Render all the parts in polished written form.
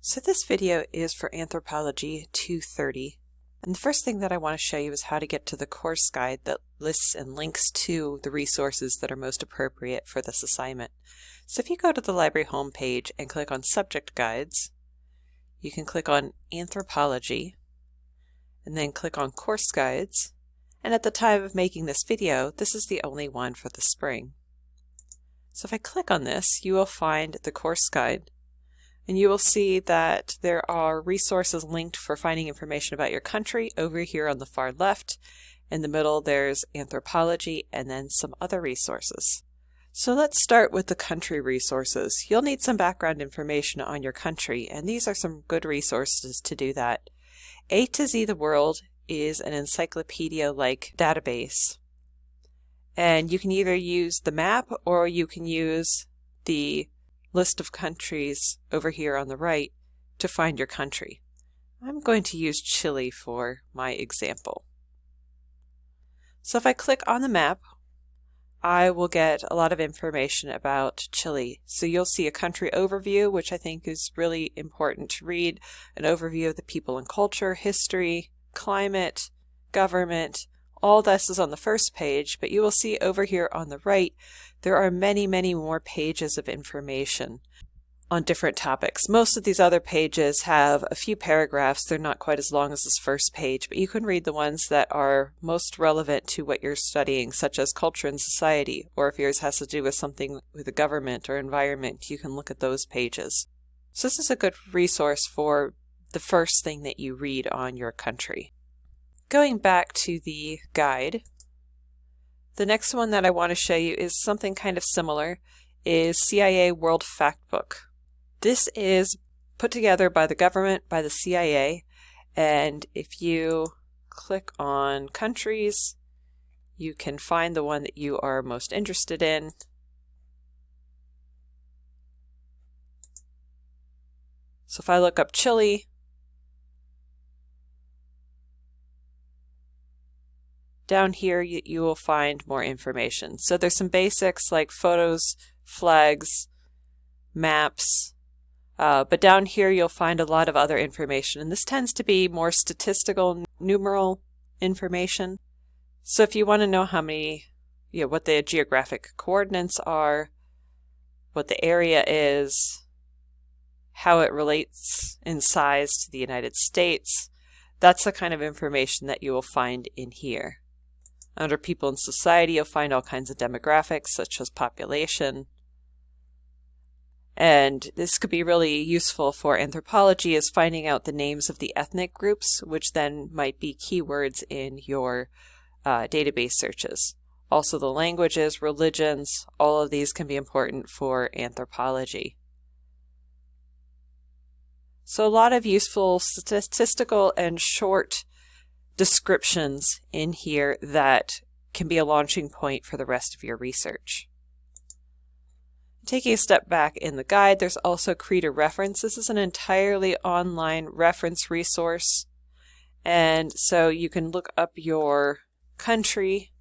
So this video is for Anthropology 230, and the first thing that I want to show you is how to get to the course guide that lists and links to the resources that are most appropriate for this assignment. So if you go to the library homepage and click on Subject Guides, you can click on Anthropology, and then click on Course Guides, and at the time of making this video, this is the only one for the spring. So if I click on this, you will find the course guide, and you will see that there are resources linked for finding information about your country over here on the far left. In the middle there's Anthropology and then some other resources. So let's start with the country resources. You'll need some background information on your country, and these are some good resources to do that. A to Z the World is an encyclopedia-like database, and you can either use the map or you can use the list of countries over here on the right to find your country. I'm going to use Chile for my example. So if I click on the map, I will get a lot of information about Chile. So you'll see a country overview, which I think is really important to read, an overview of the people and culture, history, climate, government. All this is on the first page, but you will see over here on the right there are many more pages of information on different topics. Most of these other pages have a few paragraphs. They're not quite as long as this first page, but you can read the ones that are most relevant to what you're studying, such as culture and society, or if yours has to do with something with the government or environment, you can look at those pages. So this is a good resource for the first thing that you read on your country. Going back to the guide, the next one that I want to show you is something kind of similar, is CIA World Factbook. This is put together by the government, by the CIA, and if you click on countries, you can find the one that you are most interested in. So if I look up Chile, down here you will find more information. So there's some basics like photos, flags, maps, but down here you'll find a lot of other information, and this tends to be more statistical, numeral information. So if you want to know how many, what the geographic coordinates are, what the area is, how it relates in size to the United States, that's the kind of information that you will find in here. Under people and society, you'll find all kinds of demographics, such as population. And this could be really useful for anthropology, is finding out the names of the ethnic groups, which then might be keywords in your database searches. Also the languages, religions, all of these can be important for anthropology. So a lot of useful statistical and short descriptions in here that can be a launching point for the rest of your research. Taking a step back in the guide, there's also Creator Reference. This is an entirely online reference resource, and so you can look up your country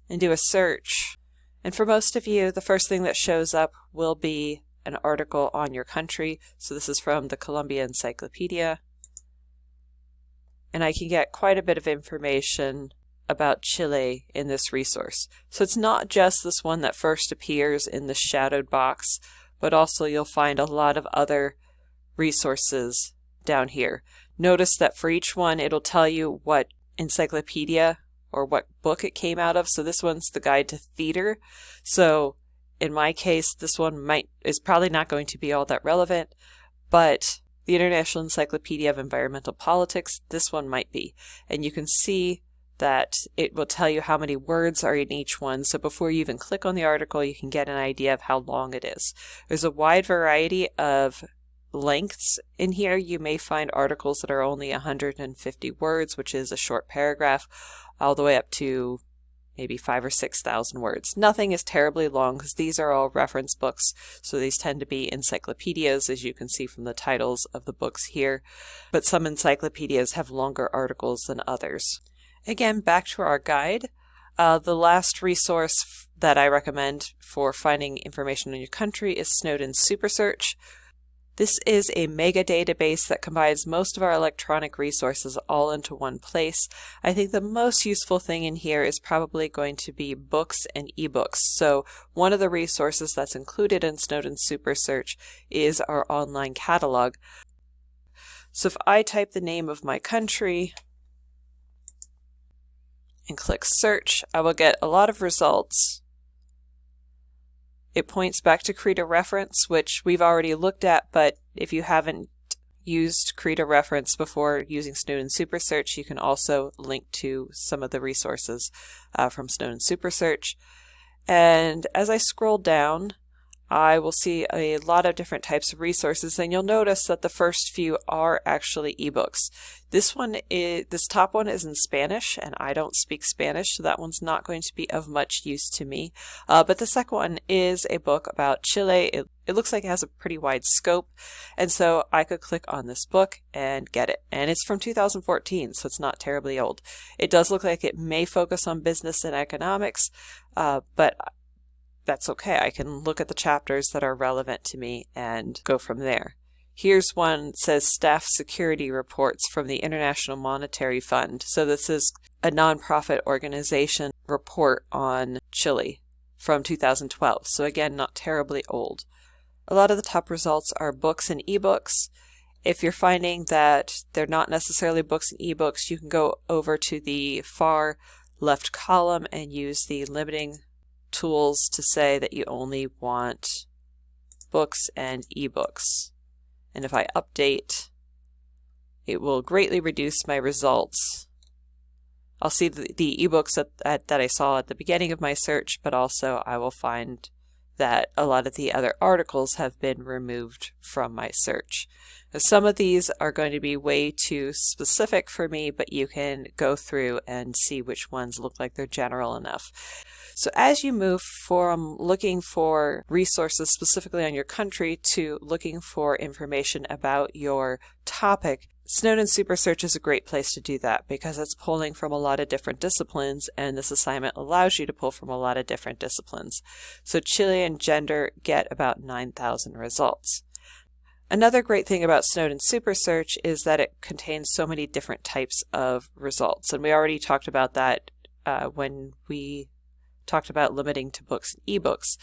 and do a search, and for most of you the first thing that shows up will be an article on your country. So this is from the Columbia Encyclopedia. And I can get quite a bit of information about Chile in this resource. So it's not just this one that first appears in the shadowed box, but also you'll find a lot of other resources down here. Notice that for each one it'll tell you what encyclopedia or what book it came out of. So this one's the Guide to Theater. So in my case, this one is probably not going to be all that relevant, but the International Encyclopedia of Environmental Politics, this one might be. And you can see that it will tell you how many words are in each one. So before you even click on the article, you can get an idea of how long it is. There's a wide variety of lengths in here. You may find articles that are only 150 words, which is a short paragraph, all the way up to maybe 5,000 or 6,000 words. Nothing is terribly long because these are all reference books, so these tend to be encyclopedias, as you can see from the titles of the books here, but some encyclopedias have longer articles than others. Again, back to our guide. The last resource that I recommend for finding information on your country is Snowden's Super Search. This is a mega database that combines most of our electronic resources all into one place. I think the most useful thing in here is probably going to be books and ebooks. So one of the resources that's included in Snowden's Super Search is our online catalog. So if I type the name of my country and click search, I will get a lot of results. It points back to Create a Reference, which we've already looked at, but if you haven't used Create a Reference before using Snowden Super Search, you can also link to some of the resources from Snowden Super Search. And as I scroll down, I will see a lot of different types of resources, and you'll notice that the first few are actually ebooks. This top one is in Spanish, and I don't speak Spanish, so that one's not going to be of much use to me. But the second one is a book about Chile. It looks like it has a pretty wide scope, and so I could click on this book and get it. And it's from 2014, so it's not terribly old. It does look like it may focus on business and economics, but that's okay. I can look at the chapters that are relevant to me and go from there. Here's one that says Staff Security Reports from the International Monetary Fund. So this is a nonprofit organization report on Chile from 2012. So again, not terribly old. A lot of the top results are books and ebooks. If you're finding that they're not necessarily books and ebooks, you can go over to the far left column and use the limiting tools to say that you only want books and ebooks. And if I update, it will greatly reduce my results. I'll see the ebooks that I saw at the beginning of my search, but also I will find that a lot of the other articles have been removed from my search. Some of these are going to be way too specific for me, but you can go through and see which ones look like they're general enough. So as you move from looking for resources specifically on your country to looking for information about your topic, Snowden Super Search is a great place to do that because it's pulling from a lot of different disciplines, and this assignment allows you to pull from a lot of different disciplines. So Chilean gender get about 9,000 results. Another great thing about Snowden Super Search is that it contains so many different types of results, and we already talked about that when we talked about limiting to books and ebooks.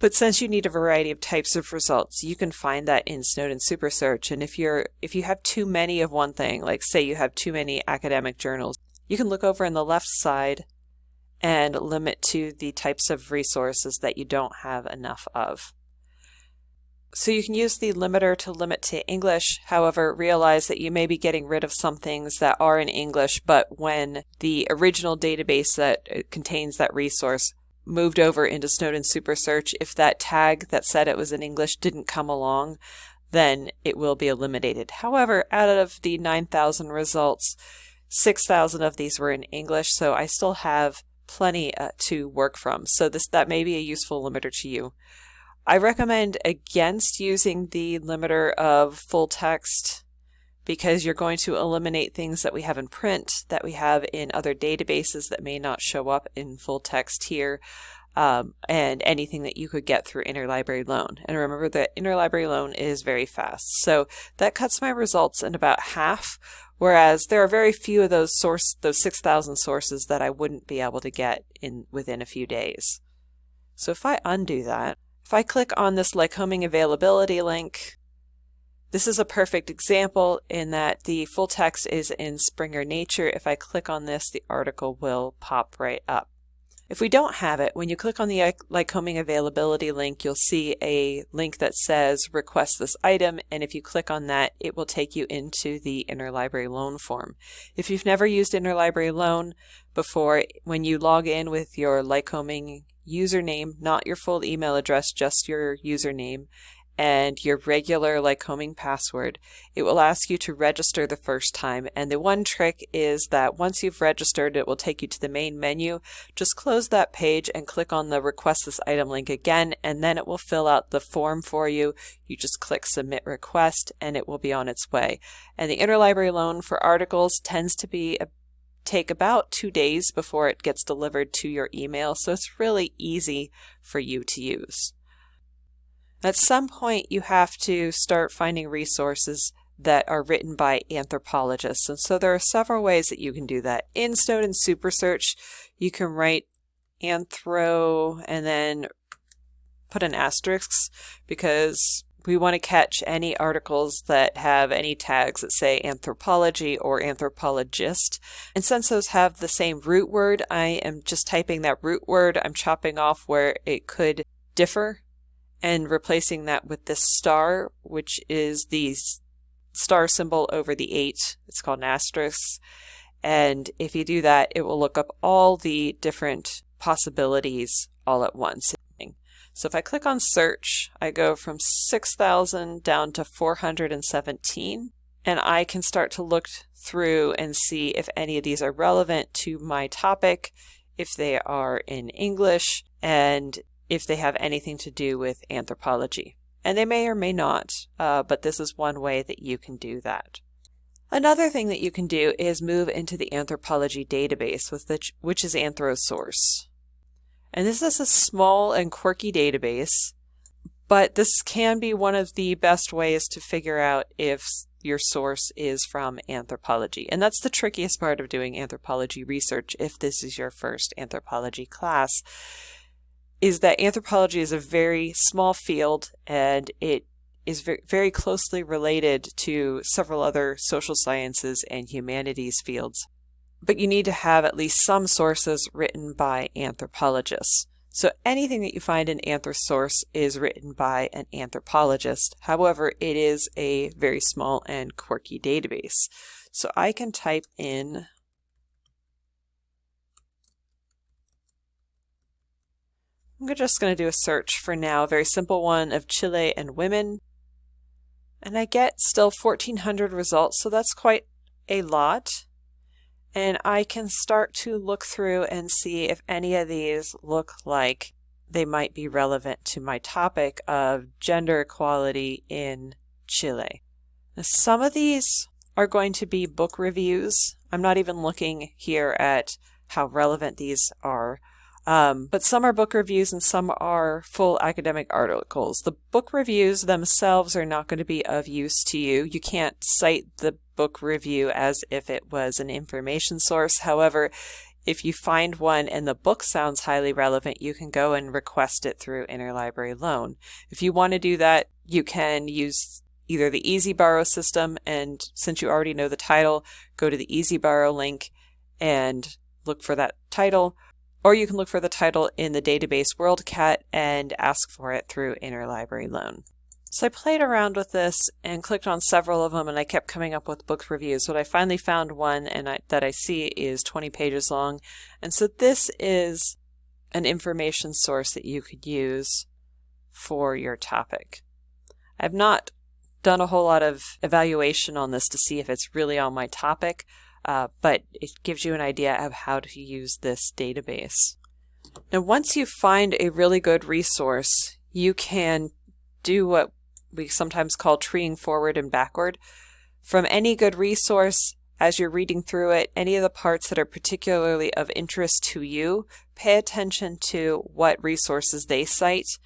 But since you need a variety of types of results, you can find that in Snowden Super Search. And if you have too many of one thing, like say you have too many academic journals, you can look over on the left side and limit to the types of resources that you don't have enough of. So you can use the limiter to limit to English. However, realize that you may be getting rid of some things that are in English, but when the original database that contains that resource moved over into Snowden Super Search, if that tag that said it was in English didn't come along, then it will be eliminated. However, out of the 9,000 results, 6,000 of these were in English, so I still have plenty to work from. So that may be a useful limiter to you. I recommend against using the limiter of full text because you're going to eliminate things that we have in print, that we have in other databases that may not show up in full text here, and anything that you could get through interlibrary loan. And remember that interlibrary loan is very fast. So that cuts my results in about half, whereas there are very few of those 6,000 sources that I wouldn't be able to get within a few days. So if I undo that, if I click on this Lycoming availability link, this is a perfect example in that the full text is in Springer Nature. If I click on this, the article will pop right up. If we don't have it, when you click on the Lycoming availability link, you'll see a link that says request this item, and if you click on that, it will take you into the interlibrary loan form. If you've never used interlibrary loan before, when you log in with your Lycoming username, not your full email address, just your username, and your regular Lycoming password, it will ask you to register the first time. And the one trick is that once you've registered, it will take you to the main menu. Just close that page and click on the request this item link again, and then it will fill out the form for you. You just click submit request and it will be on its way. And the interlibrary loan for articles tends to take about 2 days before it gets delivered to your email, so it's really easy for you to use. At some point, you have to start finding resources that are written by anthropologists. And so there are several ways that you can do that. In Snowden Super Search, you can write anthro and then put an asterisk because we want to catch any articles that have any tags that say anthropology or anthropologist. And since those have the same root word, I am just typing that root word. I'm chopping off where it could differ and replacing that with this star, which is the star symbol over the 8. It's called an asterisk. And if you do that, it will look up all the different possibilities all at once. So if I click on search, I go from 6,000 down to 417, and I can start to look through and see if any of these are relevant to my topic, if they are in English, and if they have anything to do with anthropology. And they may or may not, but this is one way that you can do that. Another thing that you can do is move into the anthropology database, which is ANTH Source. And this is a small and quirky database, but this can be one of the best ways to figure out if your source is from anthropology. And that's the trickiest part of doing anthropology research if this is your first anthropology class, is that anthropology is a very small field and it is very closely related to several other social sciences and humanities fields. But you need to have at least some sources written by anthropologists. So anything that you find in ANTH Source is written by an anthropologist. However, it is a very small and quirky database. So I can type in I'm just going to do a search for now, a very simple one of Chile and women. And I get still 1,400 results, so that's quite a lot. And I can start to look through and see if any of these look like they might be relevant to my topic of gender equality in Chile. Now, some of these are going to be book reviews. I'm not even looking here at how relevant these are. But some are book reviews and some are full academic articles. The book reviews themselves are not going to be of use to you. You can't cite the book review as if it was an information source. However, if you find one and the book sounds highly relevant, you can go and request it through interlibrary loan. If you want to do that, you can use either the Easy Borrow system, and since you already know the title, go to the Easy Borrow link and look for that title. Or you can look for the title in the database WorldCat and ask for it through interlibrary loan. So I played around with this and clicked on several of them, and I kept coming up with book reviews. But I finally found one that I see is 20 pages long. And so this is an information source that you could use for your topic. I've not done a whole lot of evaluation on this to see if it's really on my topic. But it gives you an idea of how to use this database. Now, once you find a really good resource, you can do what we sometimes call treeing forward and backward. From any good resource, as you're reading through it, any of the parts that are particularly of interest to you, pay attention to what resources they cite,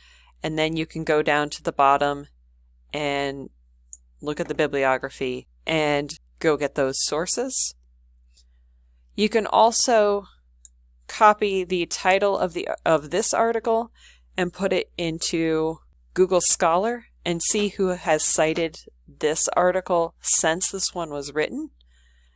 and then you can go down to the bottom and look at the bibliography and go get those sources. You can also copy the title of this article and put it into Google Scholar and see who has cited this article since this one was written.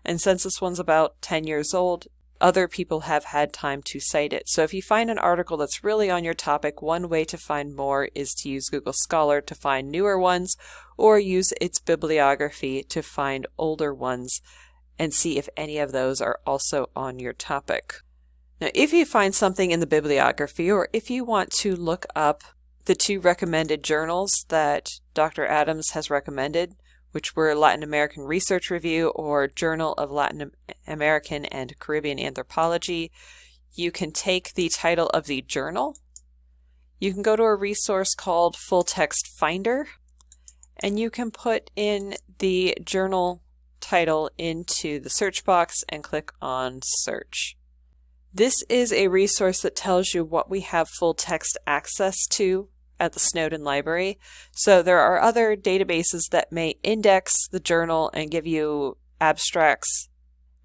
And since this one's about 10 years old, other people have had time to cite it. So if you find an article that's really on your topic, one way to find more is to use Google Scholar to find newer ones, or use its bibliography to find older ones and see if any of those are also on your topic. Now, if you find something in the bibliography, or if you want to look up the 2 recommended journals that Dr. Adams has recommended, which were Latin American Research Review or Journal of Latin American and Caribbean Anthropology, you can take the title of the journal. You can go to a resource called Full Text Finder, and you can put in the journal title into the search box and click on search. This is a resource that tells you what we have full text access to at the Snowden library. So there are other databases that may index the journal and give you abstracts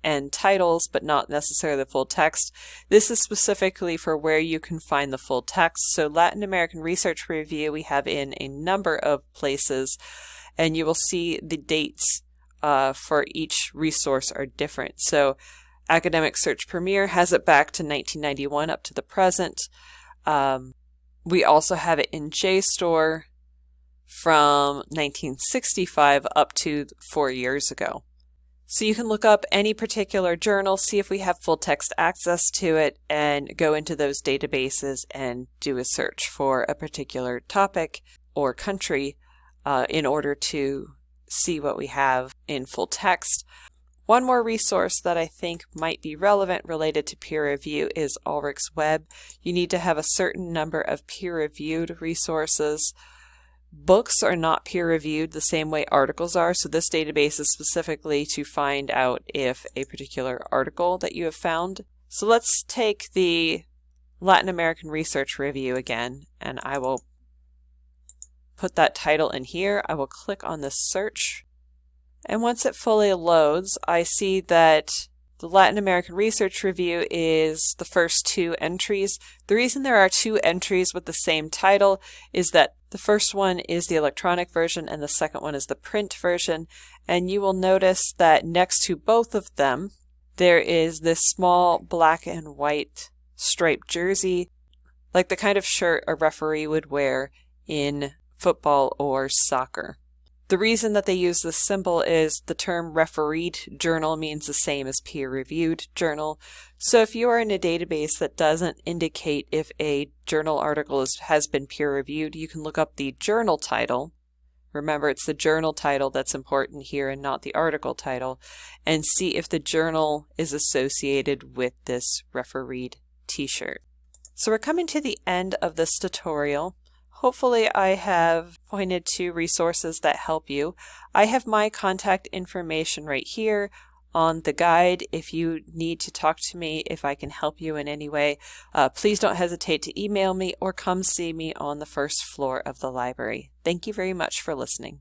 and titles, but not necessarily the full text. This is specifically for where you can find the full text. So Latin American Research Review we have in a number of places, and you will see the dates for each resource are different. So Academic Search Premier has it back to 1991 up to the present. We also have it in JSTOR from 1965 up to 4 years ago. So you can look up any particular journal, see if we have full text access to it, and go into those databases and do a search for a particular topic or country in order to see what we have in full text. One more resource that I think might be relevant related to peer review is Ulrich's Web. You need to have a certain number of peer-reviewed resources. Books are not peer-reviewed the same way articles are, so this database is specifically to find out if a particular article that you have found. So let's take the Latin American Research Review again, and I will put that title in here. I will click on this search, and once it fully loads, I see that the Latin American Research Review is the first 2 entries. The reason there are 2 entries with the same title is that the first one is the electronic version and the second one is the print version. And you will notice that next to both of them, there is this small black and white striped jersey, like the kind of shirt a referee would wear in football or soccer. The reason that they use this symbol is the term refereed journal means the same as peer-reviewed journal. So if you are in a database that doesn't indicate if a journal article has been peer-reviewed, you can look up the journal title. Remember, it's the journal title that's important here and not the article title, and see if the journal is associated with this refereed t-shirt. So we're coming to the end of this tutorial. Hopefully I have pointed to resources that help you. I have my contact information right here on the guide. If you need to talk to me, if I can help you in any way, please don't hesitate to email me or come see me on the first floor of the library. Thank you very much for listening.